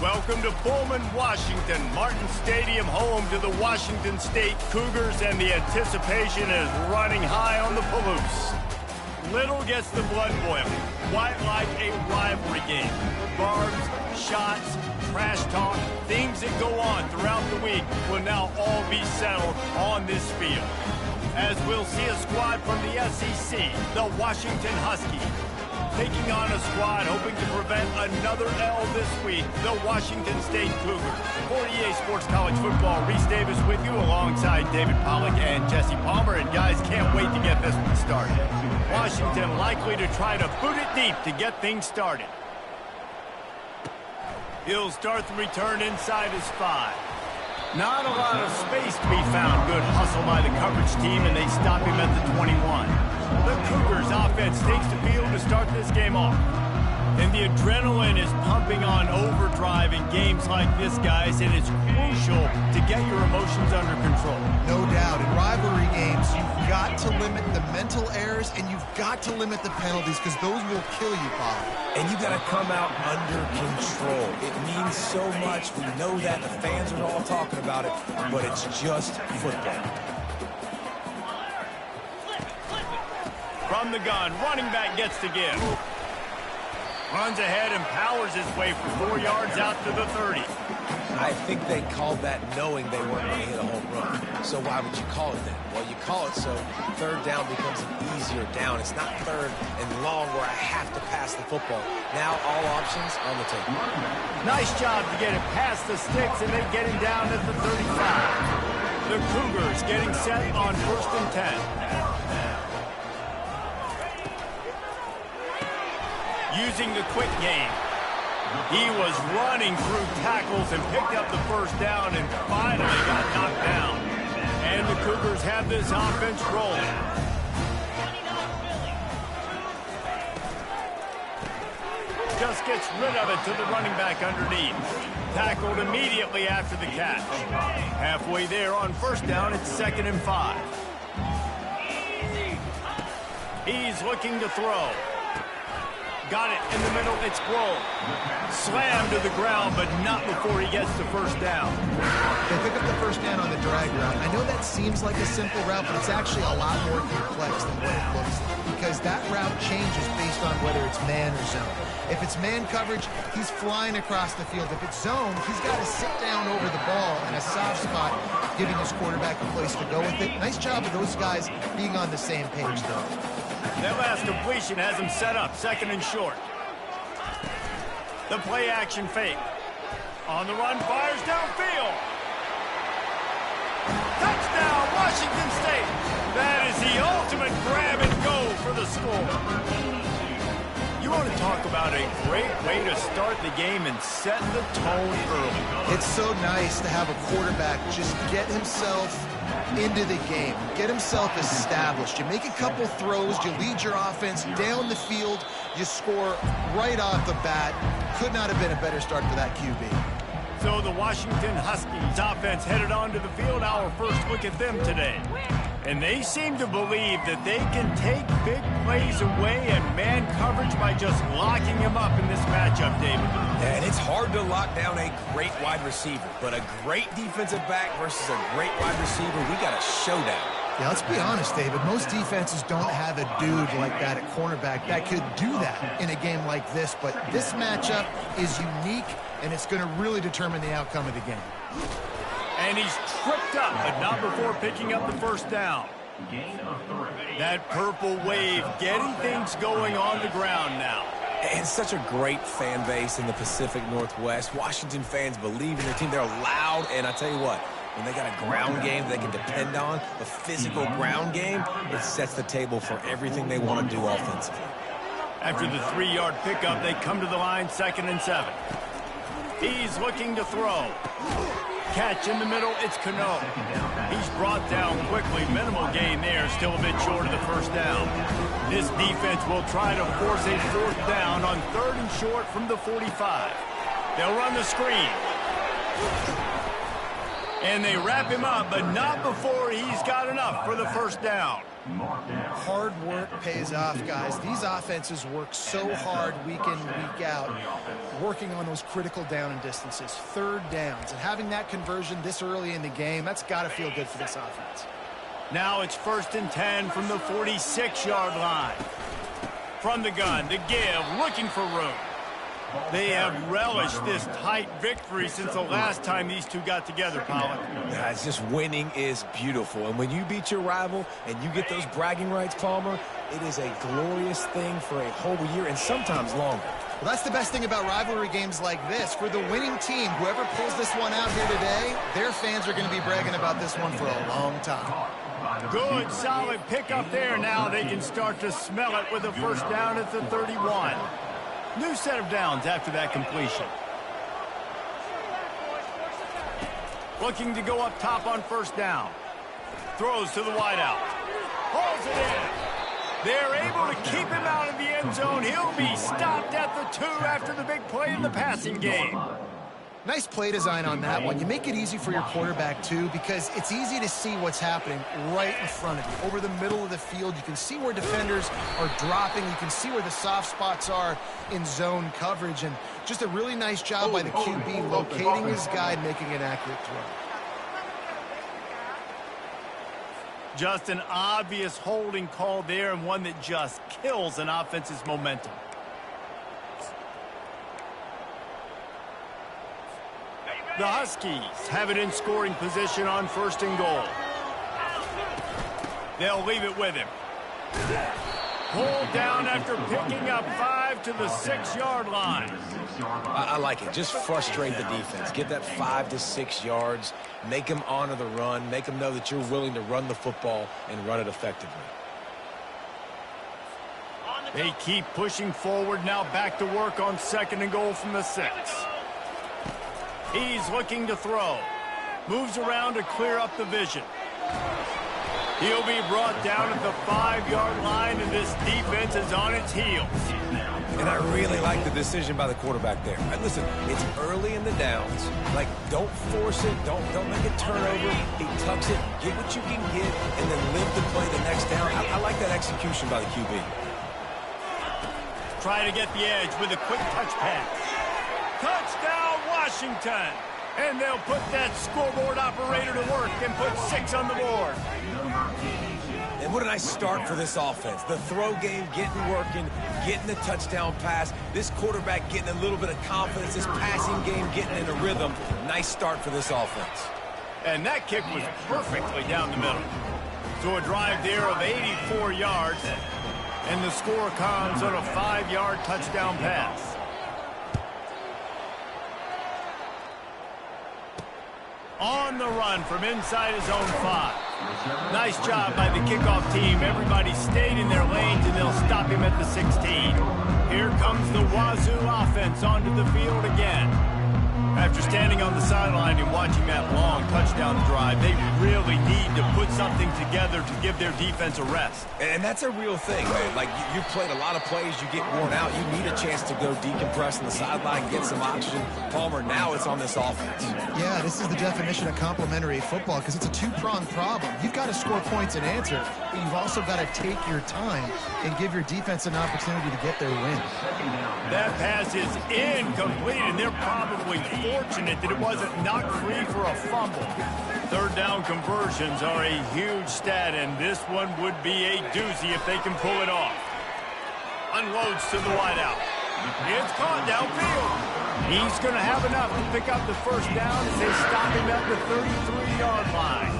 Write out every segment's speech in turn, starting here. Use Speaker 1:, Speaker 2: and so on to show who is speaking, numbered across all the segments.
Speaker 1: Welcome to Pullman, Washington. Martin Stadium, home to the Washington State Cougars, and the anticipation is running high on the Palouse. Little gets the blood boiling, quite like a rivalry game. Barbs, shots, trash talk, things that go on throughout the week will now all be settled on this field. As we'll see a squad from the SEC, the Washington Huskies, taking on a squad hoping to prevent another L this week, the Washington State Cougars. For EA Sports College Football, Reese Davis with you alongside David Pollack and Jesse Palmer. And guys, can't wait to get this one started. Washington likely to try to boot it deep to get things started. He'll start the return inside his 5. Not a lot of space to be found. Good hustle by the coverage team, and they stop him at the 21. The Cougars offense takes the field to start this game off. And the adrenaline is pumping on overdrive in games like this, guys, and it's crucial to get your emotions under control.
Speaker 2: No doubt. In rivalry games, you've got to limit the mental errors, and you've got to limit the penalties, because those will kill you, Paul.
Speaker 3: And you got to come out under control. It means so much. We know that. The fans are all talking about it, but it's just football.
Speaker 1: From the gun, running back gets to give. Runs ahead and powers his way for 4 yards out to the 30.
Speaker 3: I think they called that knowing they weren't going to hit a home run. So why would you call it that? Well, you call it so third down becomes an easier down. It's not third and long where I have to pass the football. Now all options on the table.
Speaker 1: Nice job to get it past the sticks, and they get him down at the 35. The Cougars getting set on 1st and 10. Using the quick game. He was running through tackles and picked up the first down and finally got knocked down. And the Cougars have this offense rolling. Just gets rid of it to the running back underneath. Tackled immediately after the catch. Halfway there on 1st down, it's 2nd and 5. He's looking to throw. Got it in the middle, it's Grohl. Slammed to the ground, but not before he gets the 1st down.
Speaker 2: They pick up the 1st down on the drag route. I know that seems like a simple route, but it's actually a lot more complex than what it looks like, because that route changes based on whether it's man or zone. If it's man coverage, he's flying across the field. If it's zone, he's got to sit down over the ball in a soft spot, giving his quarterback a place to go with it. Nice job of those guys being on the same page, though.
Speaker 1: That last completion has him set up, 2nd and short. The play action fake. On the run, fires downfield. Touchdown, Washington State. That is the ultimate grab and go for the score. You want to talk about a great way to start the game and set the tone early.
Speaker 2: It's so nice to have a quarterback just get himself into the game, get himself established. You make a couple throws, you lead your offense down the field, you score right off the bat. Could not have been a better start for that QB.
Speaker 1: So the Washington Huskies offense headed onto the field. Our first look at them today. And they seem to believe that they can take big plays away and man coverage by just locking him up in this matchup, David.
Speaker 3: And it's hard to lock down a great wide receiver, but a great defensive back versus a great wide receiver, we got a showdown.
Speaker 2: Yeah, let's be honest, David. Most defenses don't have a dude like that at cornerback that could do that in a game like this, but this matchup is unique, and it's going to really determine the outcome of the game.
Speaker 1: And he's tripped up, but not before picking up the 1st down. That purple wave getting things going on the ground now.
Speaker 3: And such a great fan base in the Pacific Northwest. Washington fans believe in their team. They're loud, and I tell you what, when they got a ground game they can depend on, a physical ground game, it sets the table for everything they want to do offensively.
Speaker 1: After the 3-yard pickup, they come to the line, 2nd and 7. He's looking to throw. Catch in the middle, it's Cano. He's brought down quickly. Minimal gain there, still a bit short of the 1st down. This defense will try to force a 4th down on 3rd and short from the 45. They'll run the screen. And they wrap him up, but not before he's got enough for the first down.
Speaker 2: Hard work pays off, guys. These offenses work so hard week in, week out, working on those critical down and distances, third downs. And having that conversion this early in the game, that's got to feel good for this offense.
Speaker 1: Now it's 1st and 10 from the 46-yard line. From the gun, the give, looking for room. They have relished this tight victory since the last time these two got together, Pollard.
Speaker 3: Yeah, it's just winning is beautiful. And when you beat your rival and you get those bragging rights, Palmer, it is a glorious thing for a whole year and sometimes longer.
Speaker 2: Well, that's the best thing about rivalry games like this. For the winning team, whoever pulls this one out here today, their fans are going to be bragging about this one for a long time.
Speaker 1: Good, solid pickup there. Now they can start to smell it with a first down at the 31. New set of downs after that completion. Looking to go up top on first down. Throws to the wideout. Hauls it in. They're able to keep him out of the end zone. He'll be stopped at the 2 after the big play in the passing game.
Speaker 2: Nice play design on that one. You make it easy for your quarterback, too, because it's easy to see what's happening right in front of you. Over the middle of the field, you can see where defenders are dropping. You can see where the soft spots are in zone coverage. And just a really nice job by the QB locating his guy and making an accurate throw.
Speaker 1: Just an obvious holding call there, and one that just kills an offense's momentum. The Huskies have it in scoring position on 1st and goal. They'll leave it with him. Pulled down after picking up 5 to the 6-yard line.
Speaker 3: I like it. Just frustrate the defense. Get that 5 to 6 yards. Make them honor the run. Make them know that you're willing to run the football and run it effectively.
Speaker 1: They keep pushing forward. Now back to work on 2nd and goal from the 6. He's looking to throw. Moves around to clear up the vision. He'll be brought down at the 5-yard line, and this defense is on its heels.
Speaker 3: And I really like the decision by the quarterback there. And listen, it's early in the downs. Like, don't force it. Don't make a turnover. He tucks it. Get what you can get, and then live to play the next down. I like that execution by the QB.
Speaker 1: Try to get the edge with a quick touch pass. Touchdown, Washington. And they'll put that scoreboard operator to work and put 6 on the board.
Speaker 3: And what a nice start for this offense. The throw game getting working, getting the touchdown pass. This quarterback getting a little bit of confidence. This passing game getting in a rhythm. Nice start for this offense.
Speaker 1: And that kick was perfectly down the middle. So a drive there of 84 yards. And the score comes on a 5-yard touchdown pass. On the run from inside his own 5. Nice job by the kickoff team. Everybody stayed in their lanes, and they'll stop him at the 16. Here comes the Wazoo offense onto the field again. After standing on the sideline and watching that long touchdown drive, they really need to put something together to give their defense a rest.
Speaker 3: And that's a real thing, man. Like, you played a lot of plays, you get worn out, you need a chance to go decompress on the sideline, get some oxygen. Palmer, now it's on this offense.
Speaker 2: Yeah, this is the definition of complementary football because it's a two-pronged problem. You've got to score points and answer, but you've also got to take your time and give your defense an opportunity to get their win.
Speaker 1: That pass is incomplete, and they're probably fortunate that it wasn't knocked free for a fumble. Third down conversions are a huge stat, and this one would be a doozy if they can pull it off. Unloads to the wideout. It's caught downfield. He's going to have enough to pick up the first down as they stop him at the 33-yard line.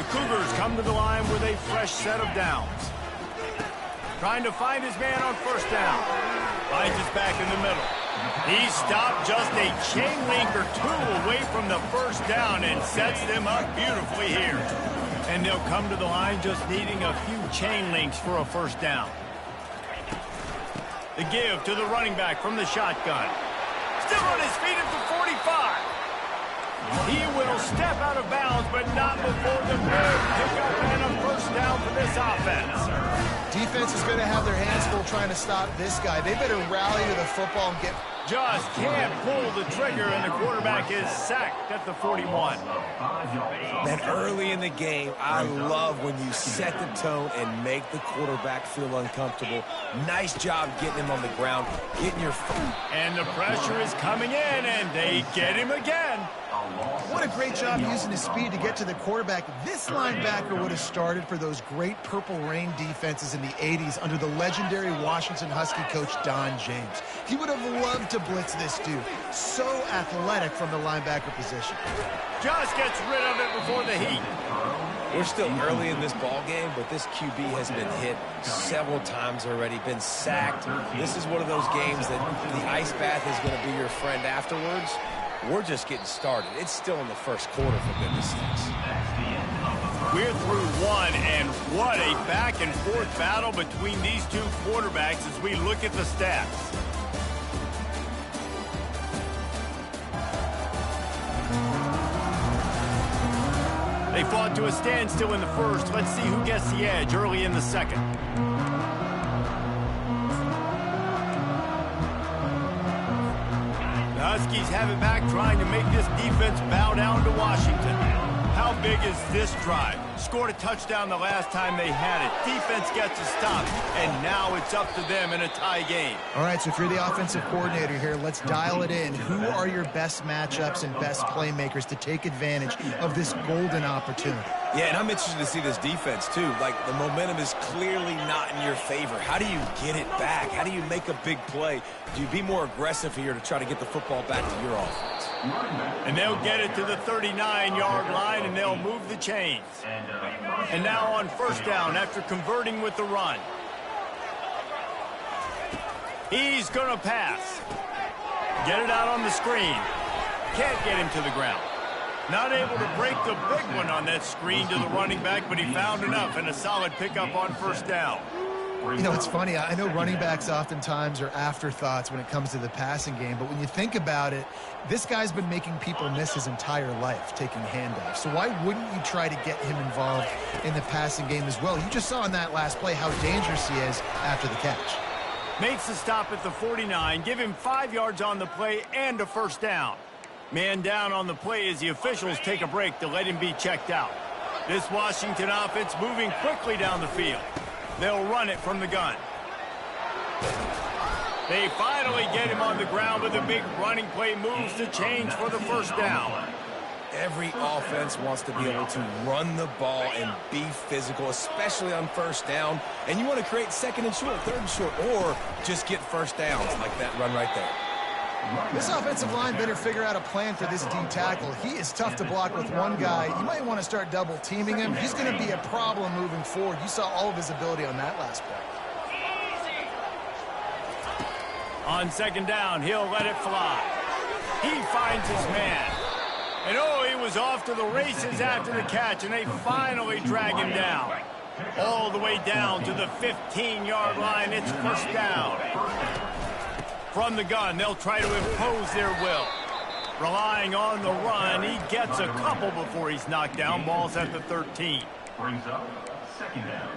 Speaker 1: The Cougars come to the line with a fresh set of downs. Trying to find his man on first down. Finds his back in the middle. He stopped just a chain link or 2 away from the first down and sets them up beautifully here. And they'll come to the line just needing a few chain links for a first down. The give to the running back from the shotgun. Still on his feet at the 45. He will step out of bounds, but not before the third pickup and a first down for this offense.
Speaker 2: Defense is going to have their hands full trying to stop this guy. They better rally to the football and get...
Speaker 1: Just can't pull the trigger, and the quarterback is sacked at the 41.
Speaker 3: Man, early in the game, I love when you set the tone and make the quarterback feel uncomfortable. Nice job getting him on the ground, getting your foot.
Speaker 1: And the pressure is coming in, and they get him again.
Speaker 2: What a great job using his speed to get to the quarterback. This linebacker would have started for those great Purple Rain defenses in the 80s under the legendary Washington Husky coach Don James. He would have loved to blitz this dude. So athletic from the linebacker position.
Speaker 1: Just gets rid of it before the heat.
Speaker 3: We're still early in this ball game, but this QB has been hit several times already, been sacked. This is one of those games that the ice bath is going to be your friend afterwards. We're just getting started. It's still in the first quarter, for goodness sakes.
Speaker 1: We're through one, and what a back-and-forth battle between these two quarterbacks as we look at the stats. They fought to a standstill in the first. Let's see who gets the edge early in the second. The Huskies have it back, trying to make this defense bow down to Washington. How big is this drive? Scored a touchdown the last time they had it. Defense gets a stop, and now it's up to them in a tie game.
Speaker 2: All right, so if you're the offensive coordinator here, let's dial it in. Who are your best matchups and best playmakers to take advantage of this golden opportunity?
Speaker 3: Yeah, and I'm interested to see this defense, too. Like, the momentum is clearly not in your favor. How do you get it back? How do you make a big play? Do you be more aggressive here to try to get the football back to your offense?
Speaker 1: And they'll get it to the 39-yard line, and they'll move the chains. And now on first down after converting with the run. He's going to pass. Get it out on the screen. Can't get him to the ground. Not able to break the big one on that screen to the running back, but he found enough and a solid pickup on first down.
Speaker 2: You know, it's funny. I know running backs oftentimes are afterthoughts when it comes to the passing game, but when you think about it, this guy's been making people miss his entire life taking handoffs. So why wouldn't you try to get him involved in the passing game as well? You just saw in that last play how dangerous he is after the catch.
Speaker 1: Makes the stop at the 49, give him 5 yards on the play and a first down. Man down on the play as the officials take a break to let him be checked out. This Washington offense moving quickly down the field. They'll run it from the gun. They finally get him on the ground, but the big running play moves the chains for the first down.
Speaker 3: Every offense wants to be able to run the ball and be physical, especially on first down. And you want to create second and short, third and short, or just get first downs like that run right there.
Speaker 2: This offensive line better figure out a plan for this D tackle. He is tough to block with one guy. You might want to start double teaming him. He's going to be a problem moving forward. You saw all of his ability on that last play.
Speaker 1: On second down, he'll let it fly. He finds his man. And oh, he was off to the races after the catch, and they finally drag him down. All the way down to the 15-yard line. It's first down. From the gun, they'll try to impose their will. Relying on the run, he gets a couple before he's knocked down. Ball's at the 13.
Speaker 4: Brings up second down.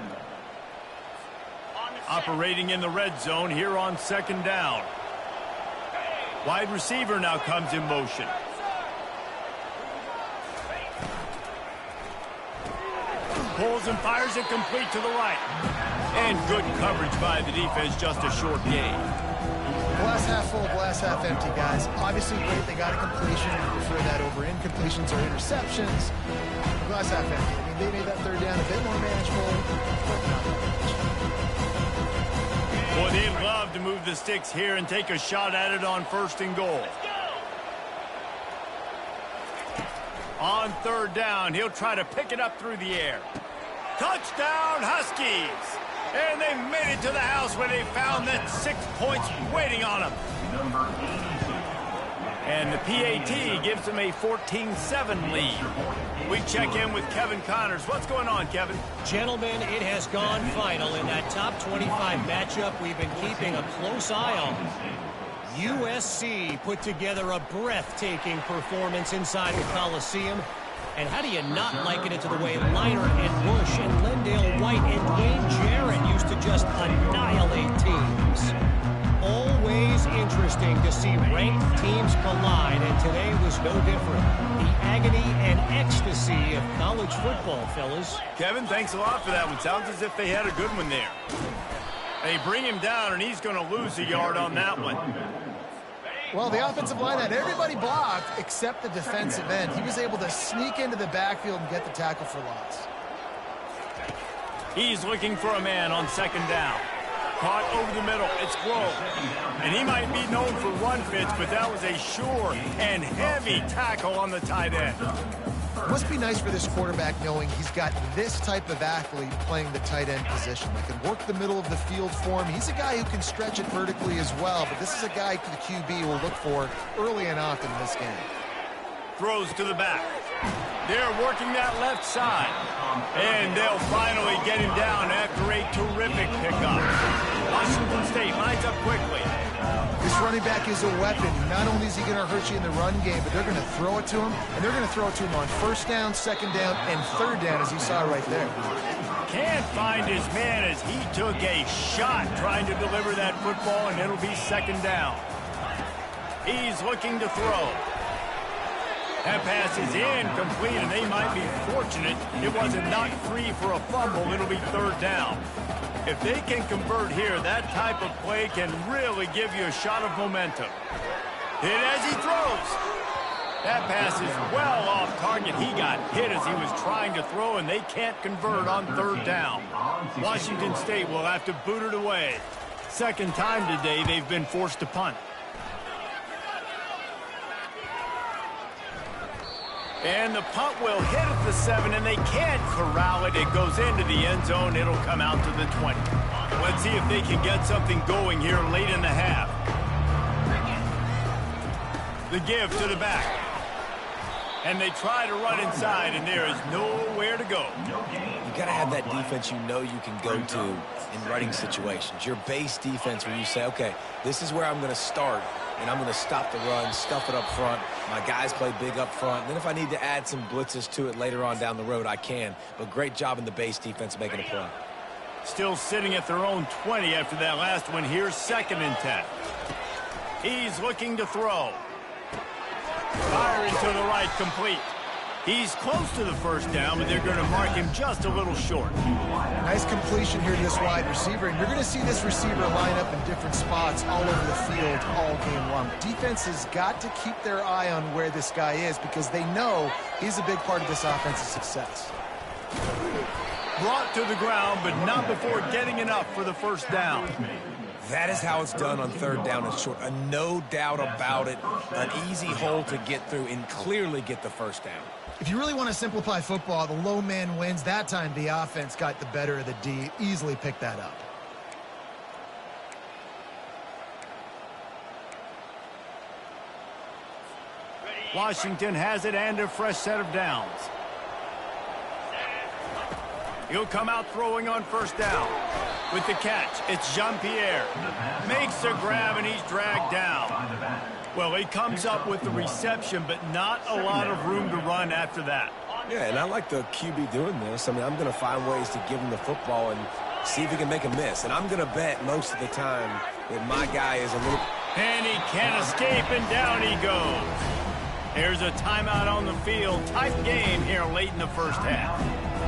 Speaker 1: Operating in the red zone here on second down. Wide receiver now comes in motion. Pulls and fires it complete to the right. And good coverage by the defense, just a short gain.
Speaker 2: Glass half full, glass half empty, guys. Obviously great, they got a completion. Prefer that over incompletions or interceptions. Glass half empty. I mean, they made that third down a bit more manageable, but not that much.
Speaker 1: Boy, they'd love to move the sticks here and take a shot at it on first and goal. On third down, he'll try to pick it up through the air. Touchdown, Huskies! And they made it to the house where they found that 6 points waiting on them. And the PAT gives them a 14-7 lead. We check in with Kevin Connors. What's going on, Kevin?
Speaker 5: Gentlemen, it has gone final in that top 25 matchup we've been keeping a close eye on. USC put together a breathtaking performance inside the Coliseum. And how do you not liken it to the way Leiner and Bush and Lendale White and Dwayne Jarrett used to just annihilate teams. Always interesting to see ranked teams collide, and today was no different. The agony and ecstasy of college football, fellas.
Speaker 1: Kevin, thanks a lot for that one. Sounds as if they had a good one there. They bring him down, and he's going to lose a yard on that one.
Speaker 2: Well, the offensive line had everybody blocked except the defensive end. He was able to sneak into the backfield and get the tackle for loss.
Speaker 1: He's looking for a man on second down. Caught over the middle. It's Grove. And he might be known for run fits, but that was a sure and heavy tackle on the tight end.
Speaker 2: Must be nice for this quarterback knowing he's got this type of athlete playing the tight end position. That can work the middle of the field for him. He's a guy who can stretch it vertically as well, but this is a guy the QB will look for early and often in this game.
Speaker 1: Throws to the back. They're working that left side. And they'll finally get him down after a terrific pickup. Washington State lines up quickly.
Speaker 2: This running back is a weapon. Not only is he going to hurt you in the run game, but they're going to throw it to him, and they're going to throw it to him on first down, second down, and third down, as you saw right there.
Speaker 1: Can't find his man as he took a shot trying to deliver that football, and it'll be second down. He's looking to throw. That pass is incomplete, and they might be fortunate it wasn't knocked free for a fumble. It'll be third down. If they can convert here, that type of play can really give you a shot of momentum. Hit as he throws. That pass is well off target. He got hit as he was trying to throw, and they can't convert on third down. Washington State will have to boot it away. Second time today they've been forced to punt. And the punt will hit at the 7, and they can't corral it. It goes into the end zone. It'll come out to the 20. Let's see if they can get something going here late in the half. The give to the back. And they try to run inside, and there is nowhere to go.
Speaker 3: You got to have that defense you know you can go to in running situations. Your base defense where you say, okay, this is where I'm going to start, and I'm going to stop the run, stuff it up front. My guys play big up front. Then if I need to add some blitzes to it later on down the road, I can. But great job in the base defense making a play.
Speaker 1: Still sitting at their own 20 after that last one. Here's second and 10. He's looking to throw. Firing to the right, complete. He's close to the first down, but they're going to mark him just a little short.
Speaker 2: Nice completion here to this wide receiver, and you're going to see this receiver line up in different spots all over the field all game long. Defense has got to keep their eye on where this guy is because they know he's a big part of this offense's success.
Speaker 1: Brought to the ground, but not before getting enough for the first down.
Speaker 3: That is how it's done on third down and short. No doubt about it. An easy hole to get through and clearly get the first down.
Speaker 2: If you really want to simplify football, the low man wins. That time the offense got the better of the D. Easily picked that up.
Speaker 1: Washington has it and a fresh set of downs. He'll come out throwing on first down. With the catch, it's Jean-Pierre. Makes a grab, and he's dragged down. Well, he comes up with the reception, but not a lot of room to run after that.
Speaker 3: Yeah, and I like the QB doing this. I mean, I'm going to find ways to give him the football and see if he can make a miss. And I'm going to bet most of the time that my guy is a little...
Speaker 1: And he can't escape, and down he goes. There's a timeout on the field. Tight game here late in the first half.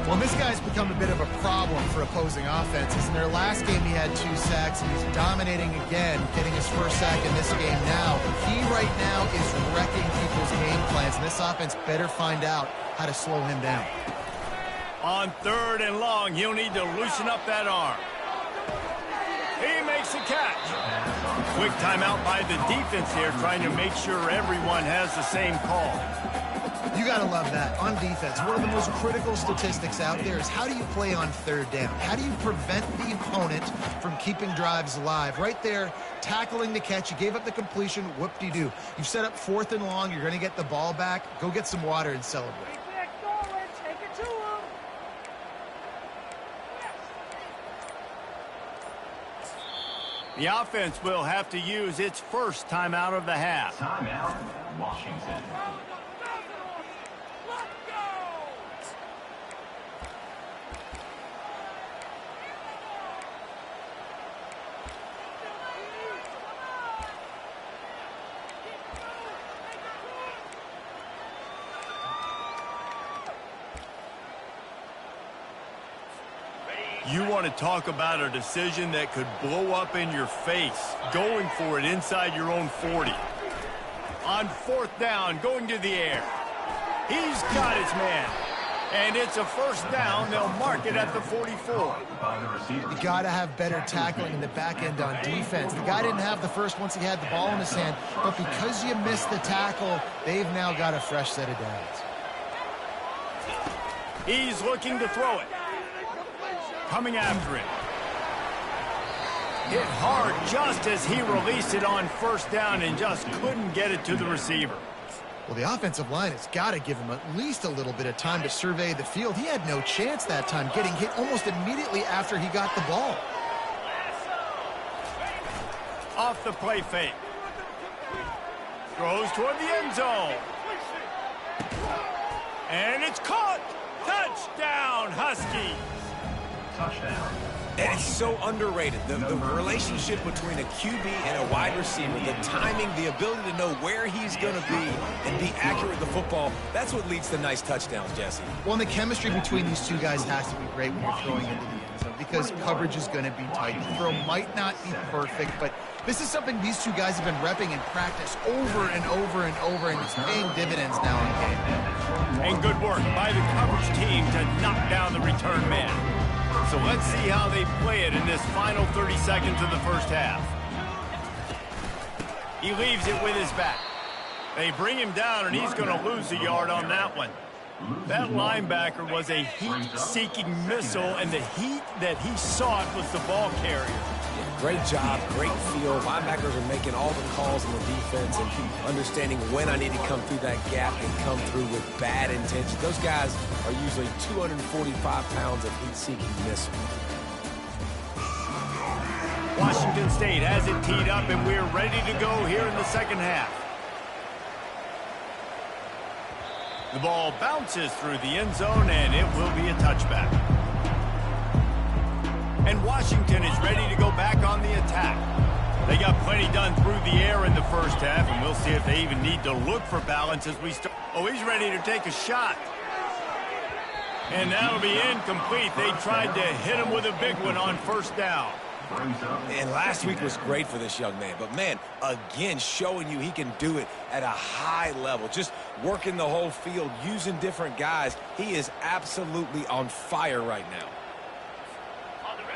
Speaker 2: Well, this guy's become a bit of a problem for opposing offenses. In their last game, he had 2 sacks, and he's dominating again, getting his first sack in this game now. He right now is wrecking people's game plans, and this offense better find out how to slow him down.
Speaker 1: On third and long, he'll need to loosen up that arm. He makes the catch. Quick timeout by the defense here, trying to make sure everyone has the same call.
Speaker 2: You got to love that. On defense, one of the most critical statistics out there is how do you play on third down? How do you prevent the opponent from keeping drives alive? Right there, tackling the catch. You gave up the completion. Whoop-de-doo. You've set up fourth and long. You're going to get the ball back. Go get some water and celebrate.
Speaker 1: The offense will have to use its first timeout of the half.
Speaker 4: Timeout, Washington.
Speaker 1: You want to talk about a decision that could blow up in your face, going for it inside your own 40. On 4th down, going to the air. He's got his man. And it's a first down. They'll mark it at the 44.
Speaker 2: You got to have better tackling in the back end on defense. The guy didn't have the first once he had the ball in his hand, but because you missed the tackle, they've now got a fresh set of downs.
Speaker 1: He's looking to throw it. Coming after him. Hit hard just as he released it on 1st down and just couldn't get it to the receiver.
Speaker 2: Well, the offensive line has got to give him at least a little bit of time to survey the field. He had no chance that time, getting hit almost immediately after he got the ball.
Speaker 1: Off the play fake. Throws toward the end zone. And it's caught. Touchdown, Huskies.
Speaker 4: Touchdown.
Speaker 3: And it's so underrated. The relationship between a QB and a wide receiver, the timing, the ability to know where he's going to be and be accurate with the football, that's what leads to nice touchdowns, Jesse.
Speaker 2: Well, and the chemistry between these two guys has to be great when you're throwing into the end zone because coverage is going to be tight. The throw might not be perfect, but this is something these two guys have been repping in practice over and over and over, and it's paying dividends now in game.
Speaker 1: And good work by the coverage team to knock down the return man. So let's see how they play it in this final 30 seconds of the first half. He leaves it with his back. They bring him down, and he's going to lose a yard on that one. That linebacker was a heat-seeking missile, and the heat that he sought was the ball carrier.
Speaker 3: Great job, great feel. Linebackers are making all the calls in the defense and understanding when I need to come through that gap and come through with bad intention. Those guys are usually 245 pounds of heat-seeking missile.
Speaker 1: Washington State has it teed up, and we're ready to go here in the second half. The ball bounces through the end zone, and it will be a touchback. And Washington is ready to go back on the attack. They got plenty done through the air in the first half, and we'll see if they even need to look for balance as we start. Oh, he's ready to take a shot. And that'll be incomplete. They tried to hit him with a big one on 1st down.
Speaker 3: And last week was great for this young man. But, man, again, showing you he can do it at a high level. Just working the whole field, using different guys. He is absolutely on fire right now.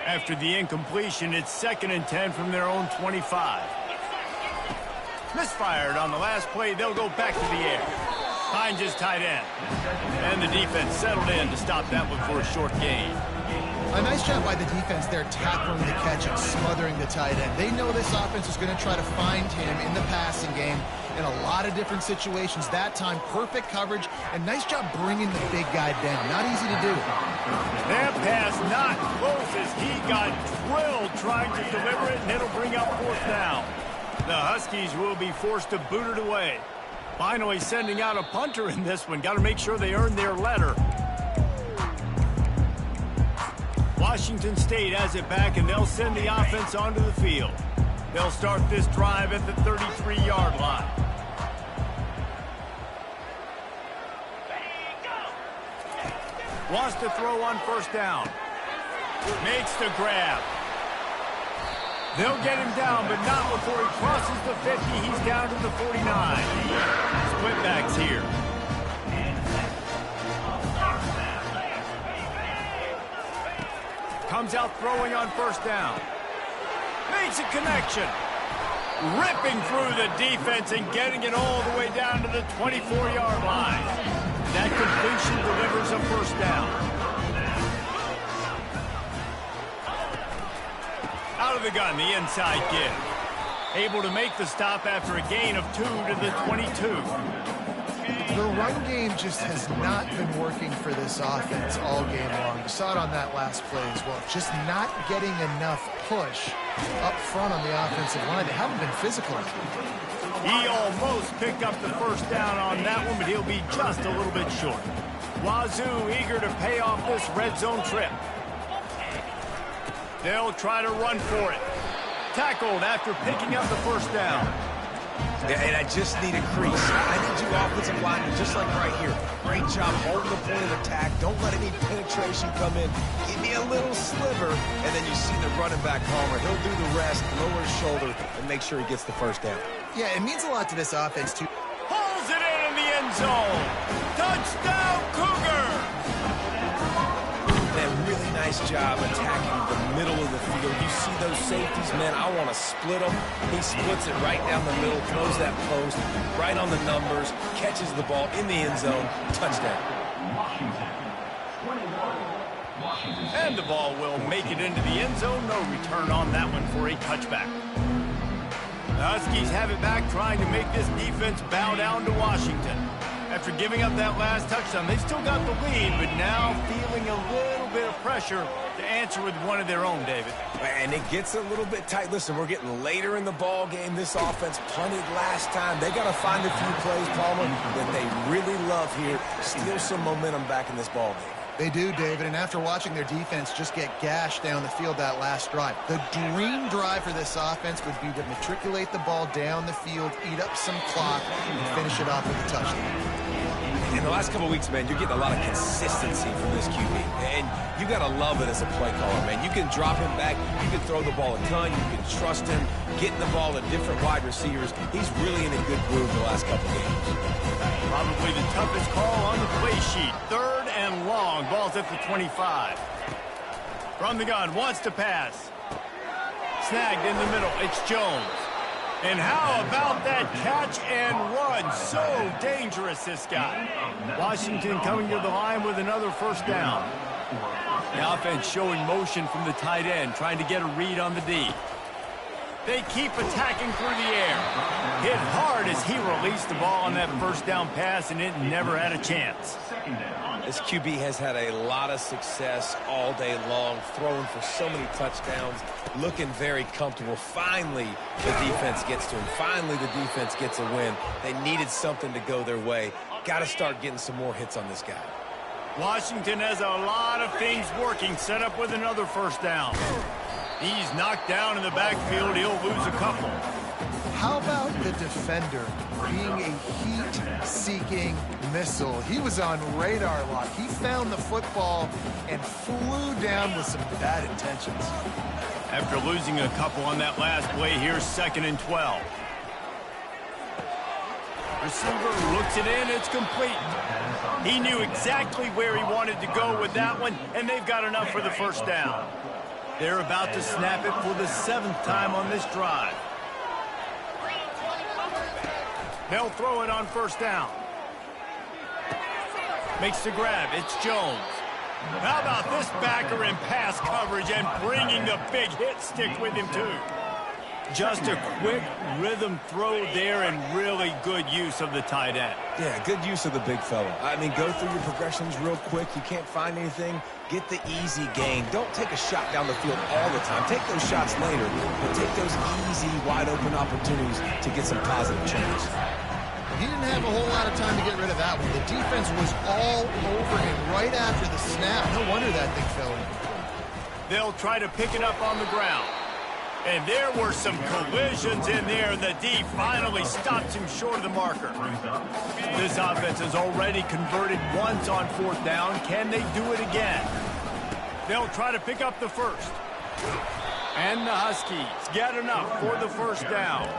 Speaker 1: After the incompletion, it's 2nd and 10 from their own 25. Misfired on the last play. They'll go back to the air. Hines is tight end. And the defense settled in to stop that one for a short gain.
Speaker 2: A nice job by the defense there tackling the catch and smothering the tight end. They know this offense is going to try to find him in the passing game in a lot of different situations. That time, perfect coverage, and nice job bringing the big guy down. Not easy to do.
Speaker 1: That pass not close as he got drilled trying to deliver it, and it'll bring up 4th down. The Huskies will be forced to boot it away. Finally sending out a punter in this one. Got to make sure they earn their letter. Washington State has it back, and they'll send the offense onto the field. They'll start this drive at the 33-yard line. Wants to throw on 1st down. Makes the grab. They'll get him down, but not before he crosses the 50. He's down to the 49. Split backs here. Comes out throwing on 1st down. Makes a connection. Ripping through the defense and getting it all the way down to the 24-yard line. That completion delivers a 1st down. Out of the gun, the inside give. Able to make the stop after a gain of 2 to the 22.
Speaker 2: The run game just has not been working for this offense all game long. You saw it on that last play as well. Just not getting enough push up front on the offensive line. They haven't been physical.
Speaker 1: He almost picked up the 1st down on that one, but he'll be just a little bit short. Wazoo eager to pay off this red zone trip. They'll try to run for it. Tackled after picking up the 1st down.
Speaker 3: Yeah, and I just need a crease. I need you offensive linemen, just like right here. Great job holding the point of attack. Don't let any penetration come in. Give me a little sliver, and then you see the running back Homer. He'll do the rest, lower his shoulder, and make sure he gets the first down.
Speaker 2: Yeah, it means a lot to this offense, too.
Speaker 1: Pulls it in the end zone. Touchdown, Cougar!
Speaker 3: Man, really nice job attacking the middle of the field. You see those safeties, man, I want to split them. He splits it right down the middle, throws that post, right on the numbers, catches the ball in the end zone, touchdown.
Speaker 1: And the ball will make it into the end zone. No return on that one for a touchback. The Huskies have it back, trying to make this defense bow down to Washington. After giving up that last touchdown, they've still got the lead, but now feeling a little bit of pressure to answer with one of their own, David.
Speaker 3: And it gets a little bit tight. Listen, we're getting later in the ball game. This offense punted last time. They got to find a few plays, Palmer, that they really love here. Steal some momentum back in this ball game.
Speaker 2: They do, David, and after watching their defense just get gashed down the field that last drive, the dream drive for this offense would be to matriculate the ball down the field, eat up some clock, and finish it off with a touchdown.
Speaker 3: In the last couple of weeks, man, you're getting a lot of consistency from this QB. And you got to love it as a play caller, man. You can drop him back. You can throw the ball a ton. You can trust him, getting the ball to different wide receivers. He's really in a good groove the last couple games.
Speaker 1: Probably the toughest call on the play sheet. 3rd and long. Ball's at the 25. From the gun, wants to pass. Snagged in the middle. It's Jones. And how about that catch and run? So dangerous, this guy. Washington coming to the line with another first down. The offense showing motion from the tight end, trying to get a read on the D. They keep attacking through the air. Hit hard as he released the ball on that first down pass, and it never had a chance.
Speaker 3: This QB has had a lot of success all day long, throwing for so many touchdowns, looking very comfortable. Finally, the defense gets to him. Finally, the defense gets a win. They needed something to go their way. Got to start getting some more hits on this guy.
Speaker 1: Washington has a lot of things working, set up with another first down. He's knocked down in the backfield. He'll lose a couple.
Speaker 2: How about the defender being a heat-seeking missile? He was on radar lock. He found the football and flew down with some bad intentions.
Speaker 1: After losing a couple on that last play, here's 2nd and 12. Receiver looks it in. It's complete. He knew exactly where he wanted to go with that one, and they've got enough for the first down. They're about to snap it for the 7th time on this drive. They'll throw it on first down. Makes the grab. It's Jones. How about this backer in pass coverage and bringing the big hit stick with him, too? Just a quick rhythm throw there and really good use of the tight end.
Speaker 3: Yeah, good use of the big fella. I mean, go through your progressions real quick. You can't find anything. Get the easy gain. Don't take a shot down the field all the time. Take those shots later, but take those easy, wide-open opportunities to get some positive change.
Speaker 2: He didn't have a whole lot of time to get rid of that one. The defense was all over him right after the snap. No wonder that thing fell in.
Speaker 1: They'll try to pick it up on the ground. And there were some collisions in there. The D finally stops him short of the marker. This offense has already converted once on 4th down. Can they do it again? They'll try to pick up the first. And the Huskies get enough for the first down.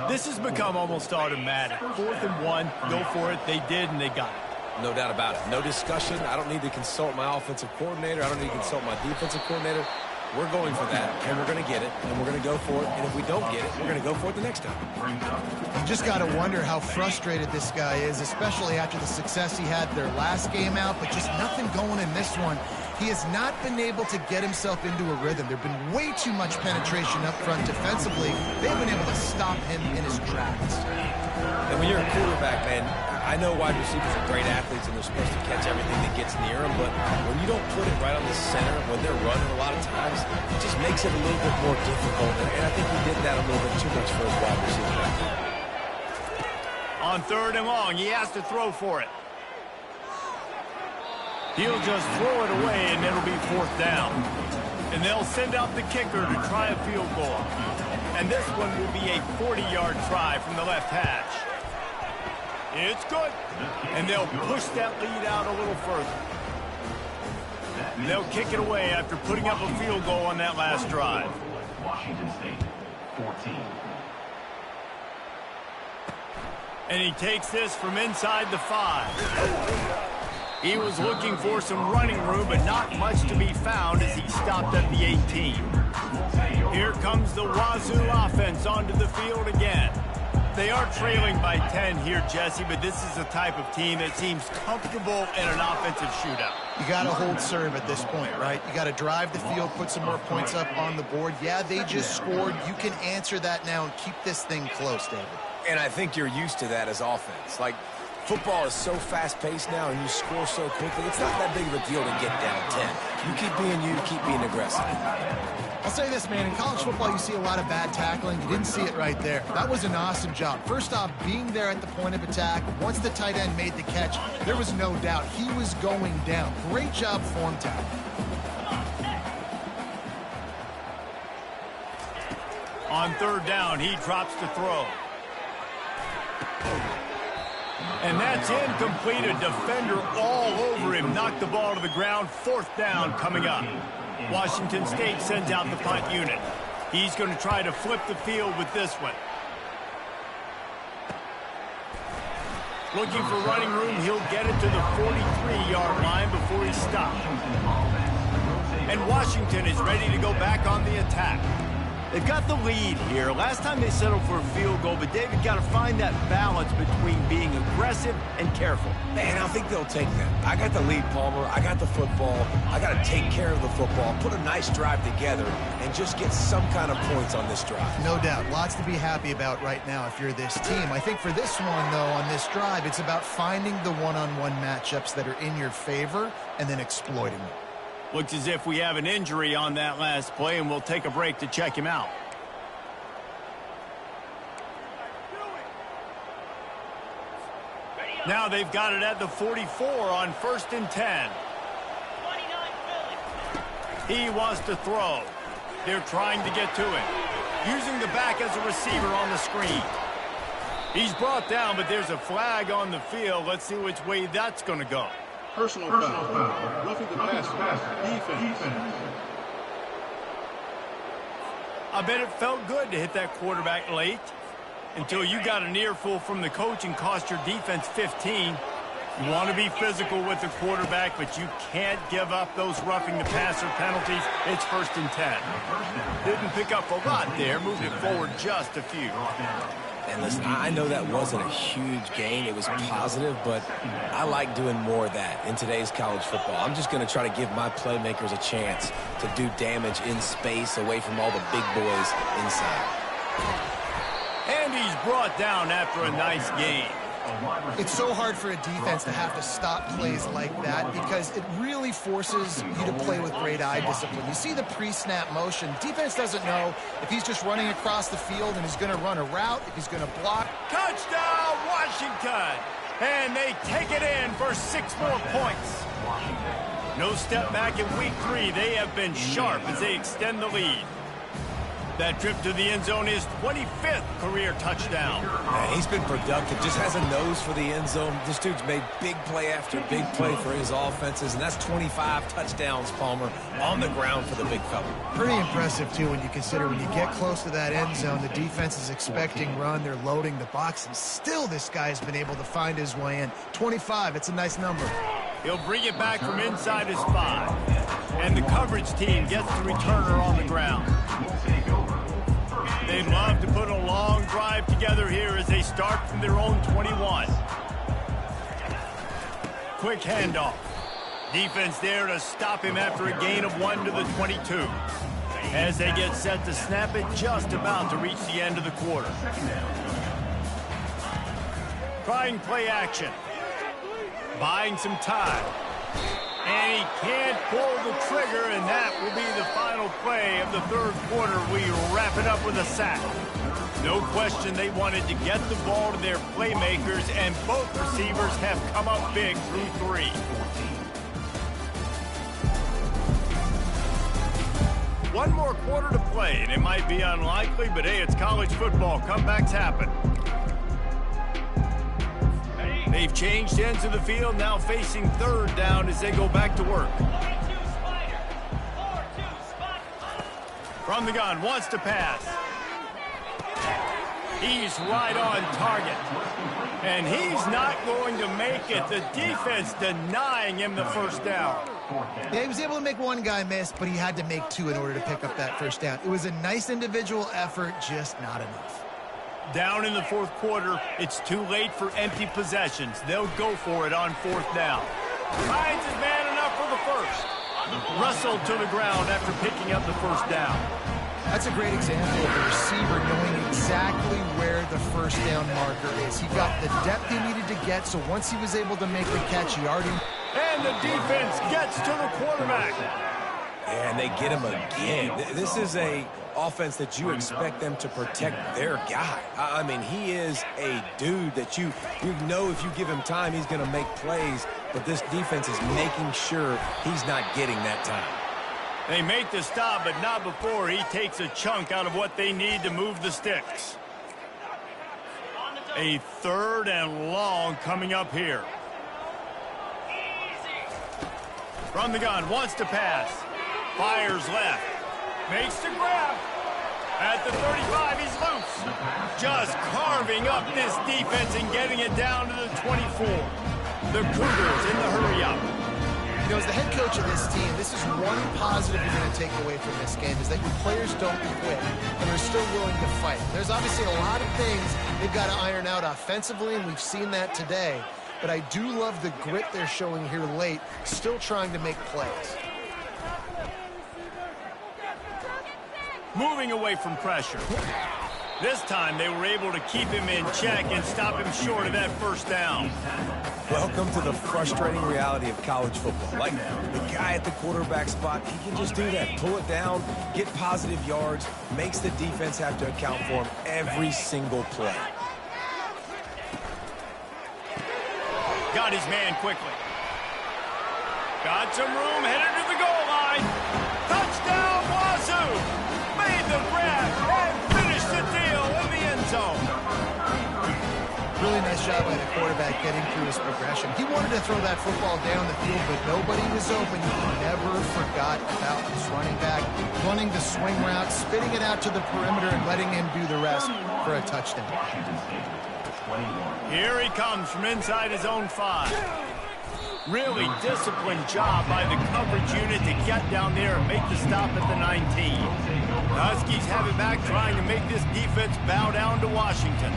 Speaker 1: This has become almost automatic. 4th and 1, go for it. They did, and they got it.
Speaker 3: No doubt about it. No discussion. I don't need to consult my offensive coordinator. I don't need to consult my defensive coordinator. We're going for that, and we're going to get it, and we're going to go for it. And if we don't get it, we're going to go for it the next time.
Speaker 2: You just got to wonder how frustrated this guy is, especially after the success he had their last game out, but just nothing going in this one. He has not been able to get himself into a rhythm. There have been way too much penetration up front defensively. They've been able to stop him in his tracks.
Speaker 3: And when you're a quarterback, man, I know wide receivers are great athletes and they're supposed to catch everything that gets near them, but when you don't put it right on the center, when they're running a lot of times, it just makes it a little bit more difficult. And I think he did that a little bit too much for his wide receiver back there.
Speaker 1: On 3rd and long, he has to throw for it. He'll just throw it away, and it'll be 4th down. And they'll send out the kicker to try a field goal. And this one will be a 40-yard try from the left hash. It's good. And they'll push that lead out a little further. They'll kick it away after putting up a field goal on that last drive.
Speaker 4: Washington State, 14.
Speaker 1: And he takes this from inside the 5. He was looking for some running room, but not much to be found as he stopped at the 18. Here comes the Wazoo offense onto the field again. They are trailing by 10 here, Jesse, but this is the type of team that seems comfortable in an offensive shootout.
Speaker 2: You got to hold serve at this point, right? You got to drive the field, put some more points up on the board. Yeah, they just scored. You can answer that now and keep this thing close, David.
Speaker 3: And I think you're used to that as offense. Like, football is so fast-paced now and you score so quickly, it's not that big of a deal to get down 10. You keep being you, keep being aggressive.
Speaker 2: I'll say this, man. In college football, you see a lot of bad tackling. You didn't see it right there. That was an awesome job. First off, being there at the point of attack. Once the tight end made the catch, there was no doubt he was going down. Great job form tackle.
Speaker 1: On third down, he drops to throw. And that's incomplete. A defender all over him. Knocked the ball to the ground. Fourth down coming up. Washington State sends out the punt unit. He's going to try to flip the field with this one. Looking for running room. He'll get it to the 43-yard line before he stops. And Washington is ready to go back on the attack. They've got the lead here. Last time they settled for a field goal, but David got to find that balance between being aggressive and careful.
Speaker 3: Man, I think they'll take that. I got the lead, Palmer. I got the football. I got to take care of the football, put a nice drive together, and just get some kind of points on this drive.
Speaker 2: No doubt. Lots to be happy about right now if you're this team. I think for this one, though, on this drive, it's about finding the one-on-one matchups that are in your favor and then exploiting them.
Speaker 1: Looks as if we have an injury on that last play, and we'll take a break to check him out. Now they've got it at the 44 on 1st and 10. He wants to throw. They're trying to get to him. Using the back as a receiver on the screen. He's brought down, but there's a flag on the field. Let's see which way that's going to go.
Speaker 6: Personal foul. Roughing the passer. Defense.
Speaker 1: I bet it felt good to hit that quarterback late until you got an earful from the coach and cost your defense 15. You want to be physical with the quarterback, but you can't give up those roughing the passer penalties. It's 1st and 10. Didn't pick up a lot there, moved it forward just a few.
Speaker 3: And listen, I know that wasn't a huge gain. It was positive, but I like doing more of that in today's college football. I'm just going to try to give my playmakers a chance to do damage in space away from all the big boys inside.
Speaker 1: And he's brought down after a nice gain.
Speaker 2: It's so hard for a defense to have to stop plays like that because it really forces you to play with great eye discipline. You see the pre-snap motion. Defense doesn't know if he's just running across the field and he's going to run a route, if he's going to block.
Speaker 1: Touchdown, Washington! And they take it in for 6 more points. No step back in week 3. They have been sharp as they extend the lead. That trip to the end zone is 25th career touchdown.
Speaker 3: Man, he's been productive, just has a nose for the end zone. This dude's made big play after big play for his offenses, and that's 25 touchdowns, Palmer, on the ground for the big fella.
Speaker 2: Pretty impressive, too, when you consider when you get close to that end zone, the defense is expecting run, they're loading the box, and still this guy's been able to find his way in. 25, it's a nice number.
Speaker 1: He'll bring it back from inside his 5. And the coverage team gets the returner on the ground. They'd love to put a long drive together here as they start from their own 21. Quick handoff. Defense there to stop him after a gain of 1 to the 22. As they get set to snap it, just about to reach the end of the quarter. Trying play action. Buying some time. And he can't pull the trigger, and that will be the final play of the 3rd quarter. We wrap it up with a sack. No question they wanted to get the ball to their playmakers, and both receivers have come up big through 3. One more quarter to play, and it might be unlikely, but hey, it's college football. Comebacks happen. They've changed ends of the field, now facing third down as they go back to work. From the gun, wants to pass. He's right on target. And he's not going to make it. The defense denying him the first down.
Speaker 2: Yeah, he was able to make one guy miss, but he had to make two in order to pick up that first down. It was a nice individual effort, just not enough.
Speaker 1: Down in the fourth quarter, it's too late for empty possessions. They'll go for it on fourth down. Finds his man enough for the first. Russell to the ground after picking up the first down.
Speaker 2: That's a great example of a receiver knowing exactly where the first down marker is. He got the depth he needed to get, so once he was able to make the catch, he already...
Speaker 1: And the defense gets to the quarterback.
Speaker 3: And they get him again. This is a offense that you expect them to protect their guy. I mean, he is a dude that you know if you give him time, he's going to make plays, but this defense is making sure he's not getting that time.
Speaker 1: They make the stop, but not before he takes a chunk out of what they need to move the sticks. A third and long coming up here. From the gun, wants to pass. Fires left. Makes the grab. At the 35, he's loose. Just carving up this defense and getting it down to the 24. The Cougars in the hurry-up.
Speaker 2: You know, as the head coach of this team, this is one positive you're going to take away from this game, is that your players don't quit and are still willing to fight. There's obviously a lot of things they've got to iron out offensively, and we've seen that today. But I do love the grit they're showing here late, still trying to make plays.
Speaker 1: Moving away from pressure. This time they were able to keep him in check and stop him short of that first down.
Speaker 3: Welcome to the frustrating reality of college football. Like, the guy at the quarterback spot, he can just do that. Pull it down, get positive yards, makes the defense have to account for him every single play.
Speaker 1: Got his man quickly. Got some room, headed to the goal line. Touchdown, Wazoo! Made the grab and finished the deal in the end zone.
Speaker 2: Really nice job by the quarterback getting through his progression. He wanted to throw that football down the field, but nobody was open. He never forgot about his running back, running the swing route, spitting it out to the perimeter, and letting him do the rest for a touchdown.
Speaker 1: Here he comes from inside his own 5. Really disciplined job by the coverage unit to get down there and make the stop at the 19. The Huskies have it back, trying to make this defense bow down to Washington.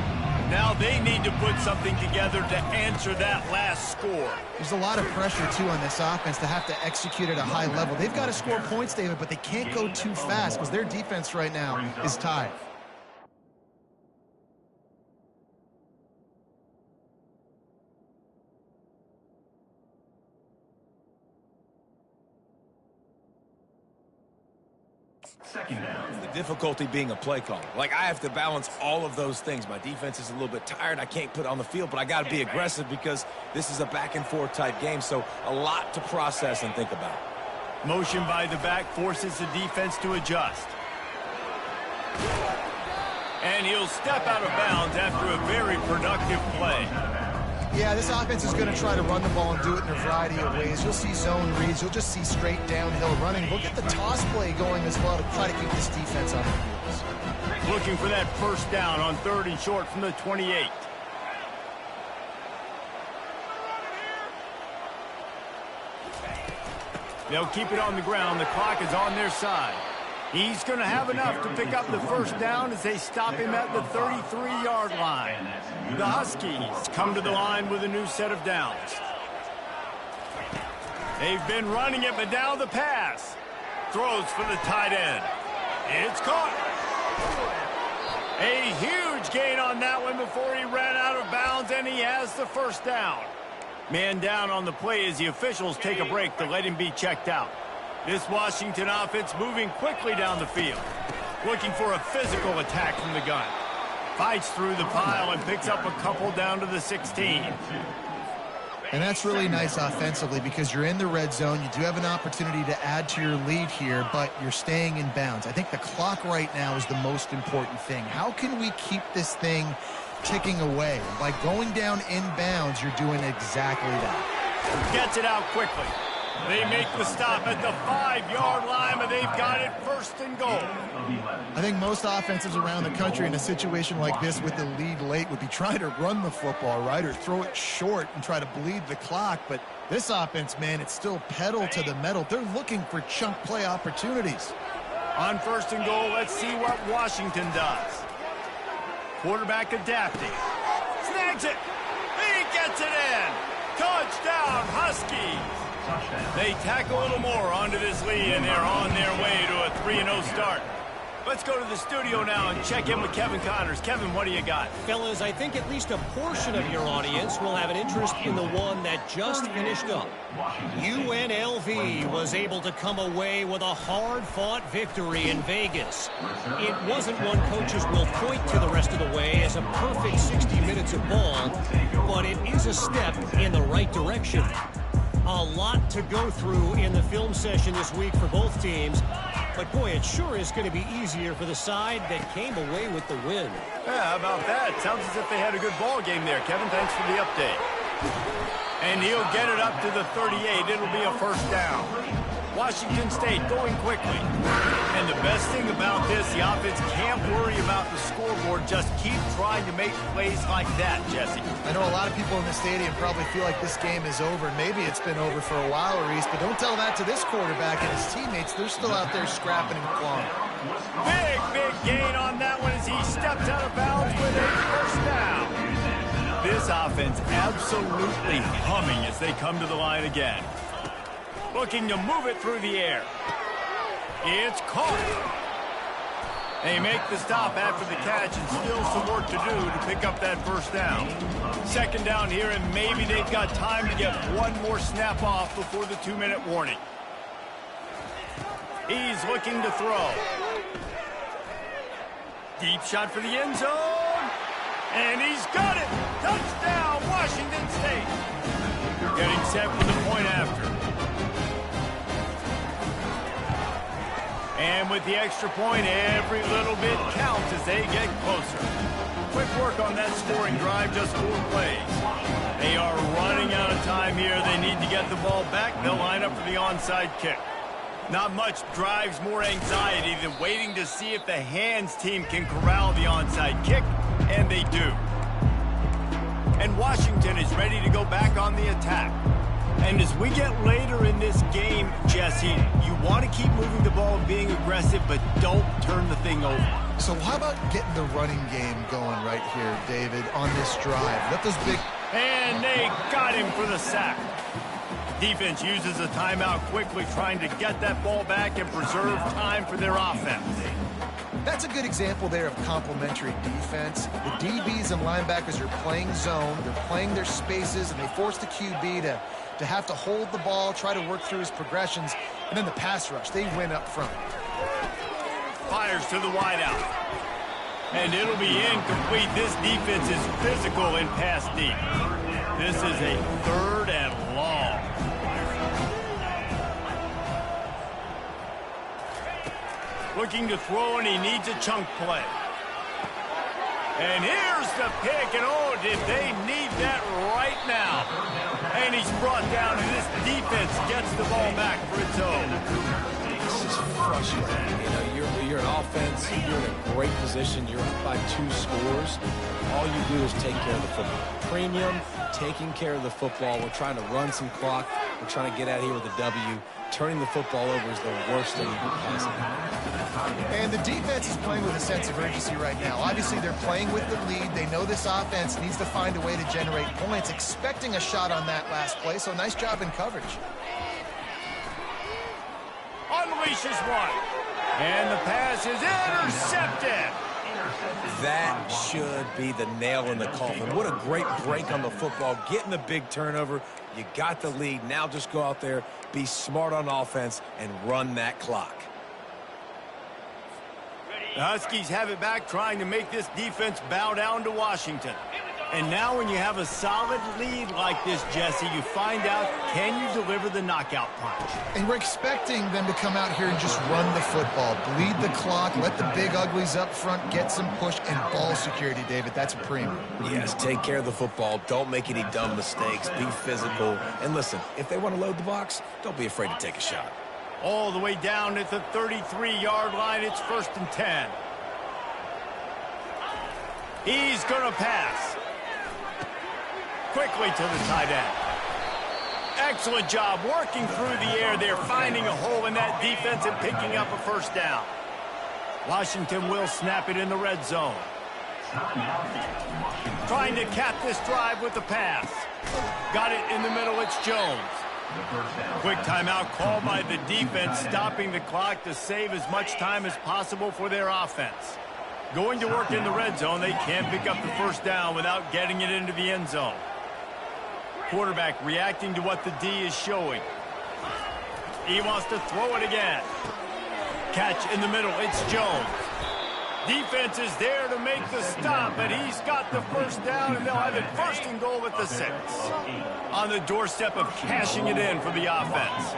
Speaker 1: Now they need to put something together to answer that last score.
Speaker 2: There's a lot of pressure, too, on this offense to have to execute at a high level. They've got to score points, David, but they can't go too fast because their defense right now is tied.
Speaker 4: Second down.
Speaker 3: The difficulty being a play caller. Like, I have to balance all of those things. My defense is a little bit tired. I can't put it on the field, but I got to be aggressive because this is a back-and-forth type game, so a lot to process and think about.
Speaker 1: Motion by the back forces the defense to adjust. And he'll step out of bounds after a very productive play.
Speaker 2: Yeah, this offense is going to try to run the ball and do it in a variety of ways. You'll see zone reads. You'll just see straight downhill running. We'll get the toss play going as well to try to keep this defense on the heels.
Speaker 1: Looking for that first down on 3rd and short from the 28. They'll keep it on the ground. The clock is on their side. He's going to have enough to pick up the first down as they stop him at the 33-yard line. The Huskies come to the line with a new set of downs. They've been running it, but now the pass. Throws for the tight end. It's caught. A huge gain on that one before he ran out of bounds, and he has the first down. Man down on the play as the officials take a break to let him be checked out. This Washington offense moving quickly down the field. Looking for a physical attack from the gun. Fights through the pile and picks up a couple down to the 16.
Speaker 2: And that's really nice offensively because you're in the red zone. You do have an opportunity to add to your lead here, but you're staying in bounds. I think the clock right now is the most important thing. How can we keep this thing ticking away? By going down in bounds, you're doing exactly that.
Speaker 1: Gets it out quickly. They make the stop at the 5-yard line, and they've got it first and goal.
Speaker 2: I think most offenses around the country in a situation like this with the lead late would be trying to run the football, right, or throw it short and try to bleed the clock. But this offense, man, it's still pedal to the metal. They're looking for chunk play opportunities.
Speaker 1: On first and goal, let's see what Washington does. Quarterback adapting. Snags it. He gets it in. Touchdown, Huskies. They tack a little more onto this lead, and they're on their way to a 3-0 start. Let's go to the studio now and check in with Kevin Connors. Kevin, what do you got?
Speaker 5: Fellas, I think at least a portion of your audience will have an interest in the one that just finished up. UNLV was able to come away with a hard-fought victory in Vegas. It wasn't one coaches will point to the rest of the way as a perfect 60 minutes of ball, but it is a step in the right direction. A lot to go through in the film session this week for both teams. But, boy, it sure is going to be easier for the side that came away with the win.
Speaker 1: Yeah, how about that? Sounds as if they had a good ball game there. Kevin, thanks for the update. And he'll get it up to the 38. It'll be a first down. Washington State going quickly. And the best thing about this, the offense can't worry about the scoreboard. Just keep trying to make plays like that, Jesse.
Speaker 2: I know a lot of people in the stadium probably feel like this game is over. Maybe it's been over for a while, Reese, but don't tell that to this quarterback and his teammates. They're still out there scrapping and clawing.
Speaker 1: Big gain on that one as he steps out of bounds with a first down. This offense absolutely humming as they come to the line again. Looking to move it through the air. It's caught. They make the stop after the catch and still some work to do to pick up that first down. Second down here, and maybe they've got time to get one more snap off before the 2-minute warning. He's looking to throw. Deep shot for the end zone. And he's got it. Touchdown, Washington State. Getting set for the point after. And with the extra point, every little bit counts as they get closer. Quick work on that scoring drive, just 4 plays. They are running out of time here. They need to get the ball back. They'll line up for the onside kick. Not much drives more anxiety than waiting to see if the hands team can corral the onside kick, and they do. And Washington is ready to go back on the attack. And as we get later in this game, Jesse, you want to keep moving the ball and being aggressive, but don't turn the thing over.
Speaker 2: So how about getting the running game going right here, David, on this drive? Let those big...
Speaker 1: And they got him for the sack. Defense uses a timeout quickly, trying to get that ball back and preserve time for their offense.
Speaker 2: That's a good example there of complementary defense. The DBs and linebackers are playing zone, they're playing their spaces, and they force the QB to have to hold the ball, try to work through his progressions, and then the pass rush, they win up front.
Speaker 1: Fires to the wideout. And it'll be incomplete. This defense is physical in pass deep. This is a 3rd and long. Looking to throw, and he needs a chunk play. And here's the pick, and oh, did they need that right now. And he's brought down, and this defense gets the ball back for its own.
Speaker 3: This is frustrating. You know, you're an offense, you're in a great position, you're up by 2 scores. All you do is take care of the football. Premium, taking care of the football. We're trying to run some clock. We're trying to get out here with a W. Turning the football over is the worst thing you can possibly do.
Speaker 2: And the defense is playing with a sense of urgency right now. Obviously, they're playing with the lead. They know this offense needs to find a way to generate points, expecting a shot on that last play, so nice job in coverage.
Speaker 1: Unleashes one. And the pass is intercepted.
Speaker 3: That should be the nail in the coffin. What a great break on the football. Getting the big turnover. You got the lead. Now just go out there, be smart on offense, and run that clock.
Speaker 1: The Huskies have it back, trying to make this defense bow down to Washington. And now when you have a solid lead like this, Jesse, you find out, can you deliver the knockout punch?
Speaker 2: And we're expecting them to come out here and just run the football, bleed the clock, let the big uglies up front get some push and ball security, David. That's a premium.
Speaker 3: Yes, take care of the football. Don't make any dumb mistakes. Be physical. And listen, if they want to load the box, don't be afraid to take a shot.
Speaker 1: All the way down at the 33-yard line, it's 1st and 10. He's going to pass. Quickly to the tight end. Excellent job working through the air there, finding a hole in that defense and picking up a first down. Washington will snap it in the red zone. Trying to cap this drive with the pass. Got it in the middle, it's Jones. Quick timeout called by the defense, stopping the clock to save as much time as possible for their offense. Going to work in the red zone, they can't pick up the first down without getting it into the end zone. Quarterback reacting to what the D is showing. He wants to throw it again. Catch in the middle, it's Jones. Defense is there to make the stop, but he's got the first down, and they'll have it 1st and goal at the 6. On the doorstep of cashing it in for the offense.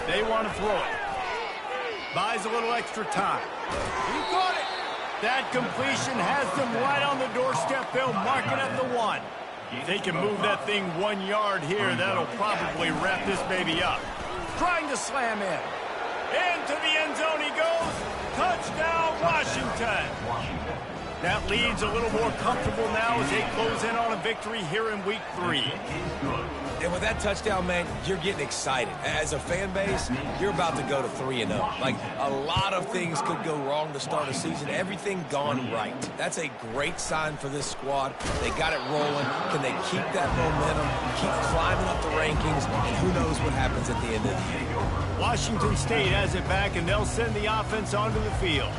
Speaker 1: They want to throw it. Buys a little extra time. He got it. That completion has them right on the doorstep. They'll mark it at the 1. If they can move that thing 1 yard here, that'll probably wrap this baby up. Trying to slam in. Into the end zone he goes. Touchdown, Washington. That lead's a little more comfortable now as they close in on a victory here in week 3.
Speaker 3: And with that touchdown, man, you're getting excited. As a fan base, you're about to go to 3-0. Like, a lot of things could go wrong to start a season. Everything gone right. That's a great sign for this squad. They got it rolling. Can they keep that momentum, keep climbing up the rankings, and who knows what happens at the end of the year.
Speaker 1: Washington State has it back, and they'll send the offense onto the field.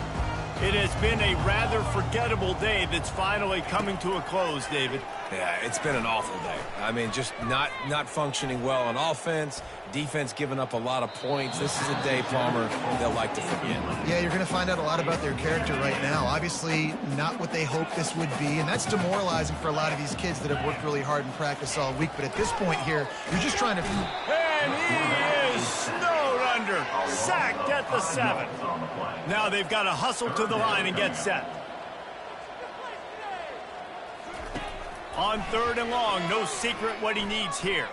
Speaker 1: It has been a rather forgettable day that's finally coming to a close, David.
Speaker 3: Yeah, it's been an awful day. I mean, just not functioning well on offense, defense giving up a lot of points. This is a day, Palmer, they'll like to forget.
Speaker 2: Yeah, you're going to find out a lot about their character right now. Obviously, not what they hoped this would be, and that's demoralizing for a lot of these kids that have worked really hard in practice all week. But at this point here, you're just trying to...
Speaker 1: And he is snowed under, sacked at the 7. Now they've got to hustle to the line and get set. On 3rd and long, no secret what he needs here.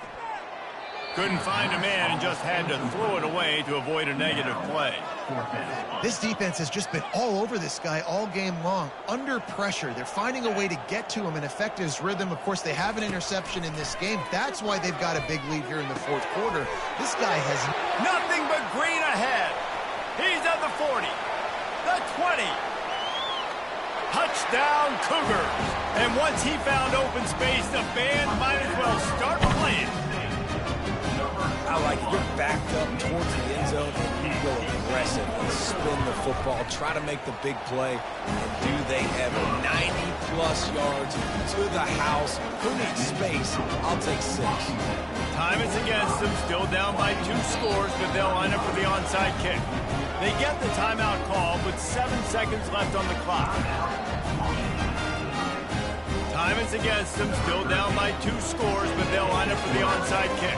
Speaker 1: Couldn't find a man and just had to throw it away to avoid a negative play.
Speaker 2: This defense has just been all over this guy all game long. Under pressure, they're finding a way to get to him and affect his rhythm. Of course, they have an interception in this game. That's why they've got a big lead here in the 4th quarter. This guy has
Speaker 1: nothing but green ahead. He's at the 40, the 20. Touchdown, Cougars. And once he found open space, the band might as well start playing.
Speaker 3: I like it. You're backed up towards the end zone, and you go aggressive and spin the football, try to make the big play, and do they have 90-plus yards to the house? Who needs space? I'll take 6.
Speaker 1: Time is against them, still down by 2 scores, but they'll line up for the onside kick. They get the timeout call with 7 seconds left on the clock. Time is against them, still down by 2 scores, but they'll line up for the onside kick.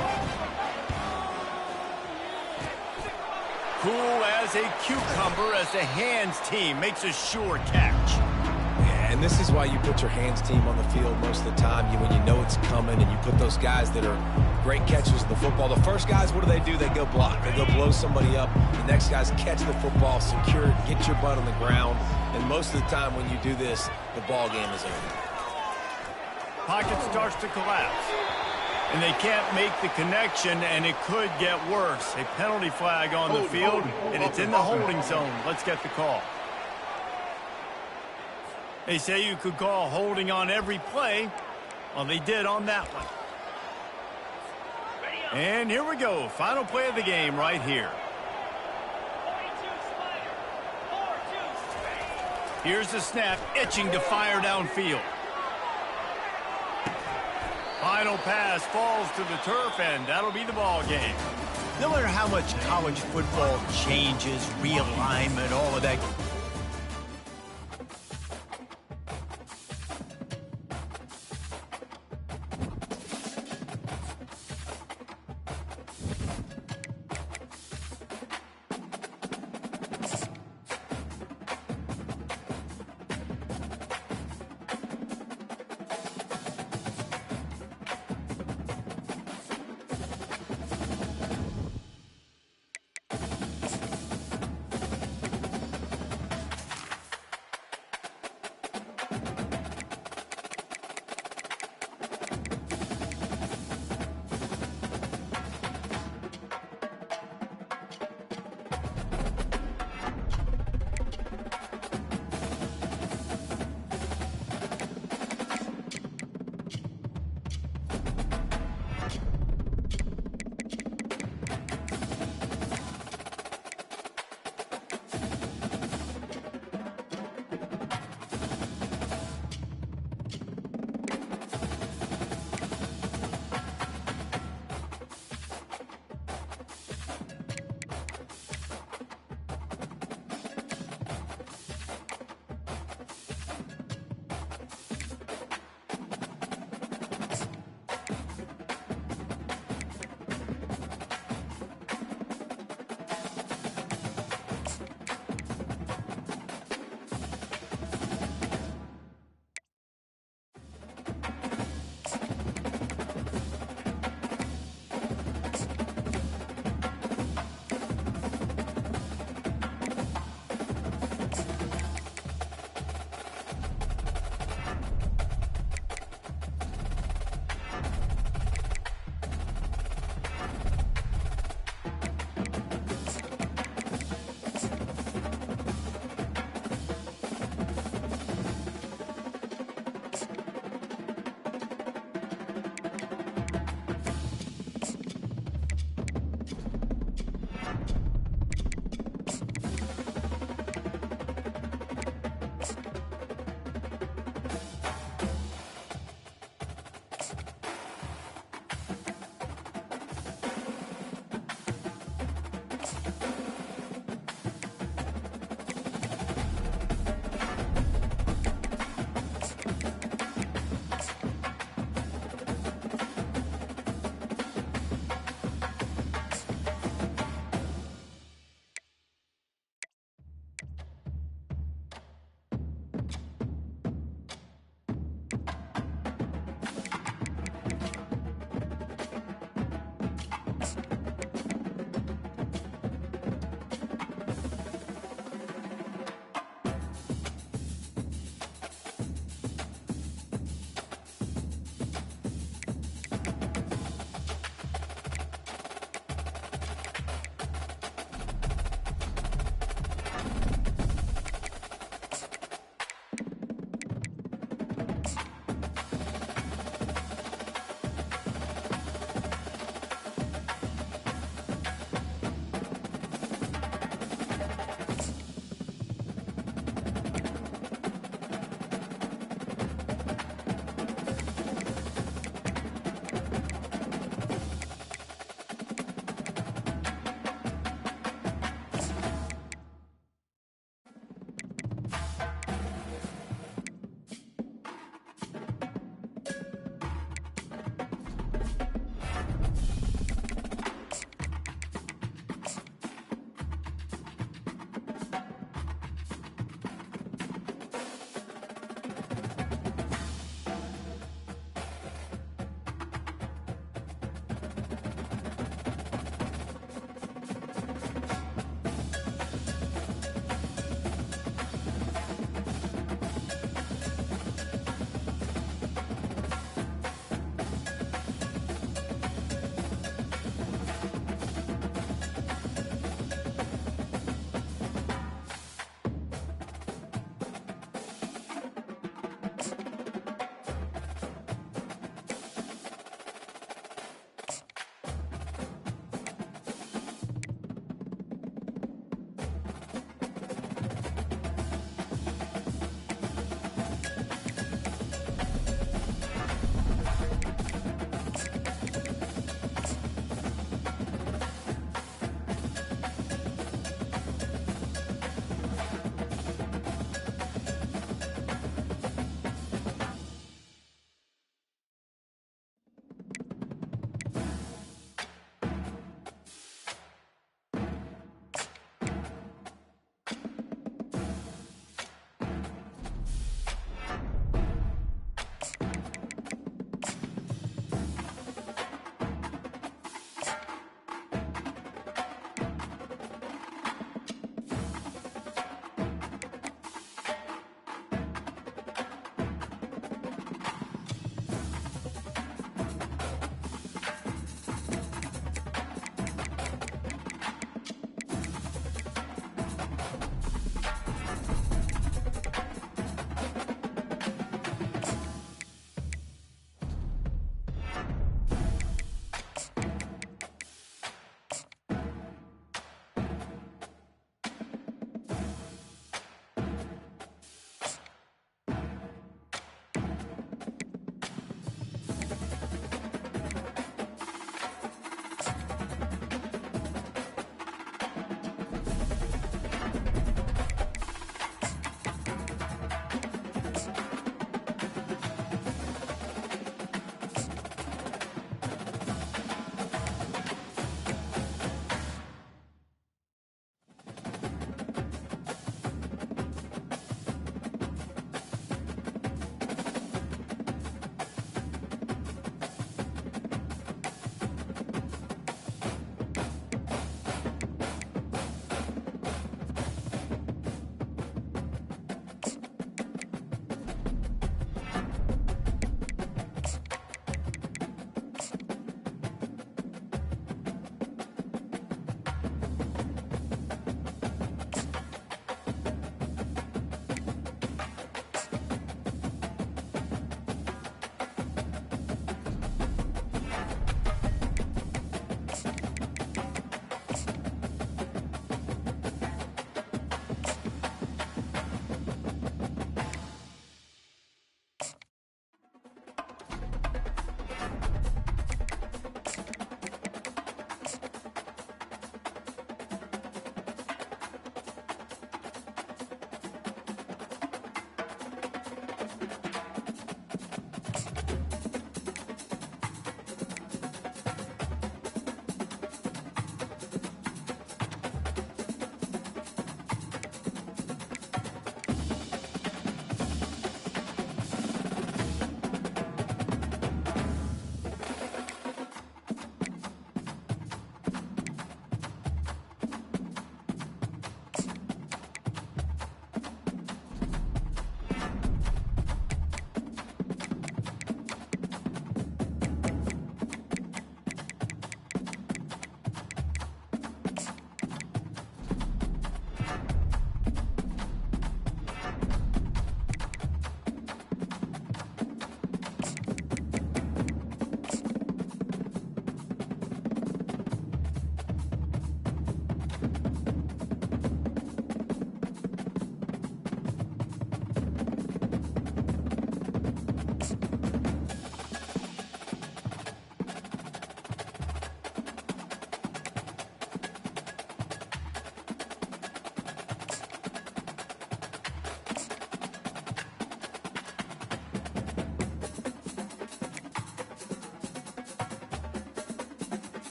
Speaker 1: Cool as a cucumber as the hands team makes a sure catch.
Speaker 3: Yeah, and this is why you put your hands team on the field most of the time. When you know it's coming, and you put those guys that are great catchers of the football. The first guys, what do? They go block. They go blow somebody up. The next guys catch the football, secure it, get your butt on the ground. And most of the time when you do this, the ball game is over.
Speaker 1: Pocket starts to collapse. And they can't make the connection, and it could get worse. A penalty flag on the field, and it's in the holding zone. Let's get the call. They say you could call holding on every play. Well, they did on that one. And here we go. Final play of the game right here. Here's the snap, itching to fire downfield. Final pass falls to the turf, and that'll be the ball game. No matter how much college football changes, realignment, all of that,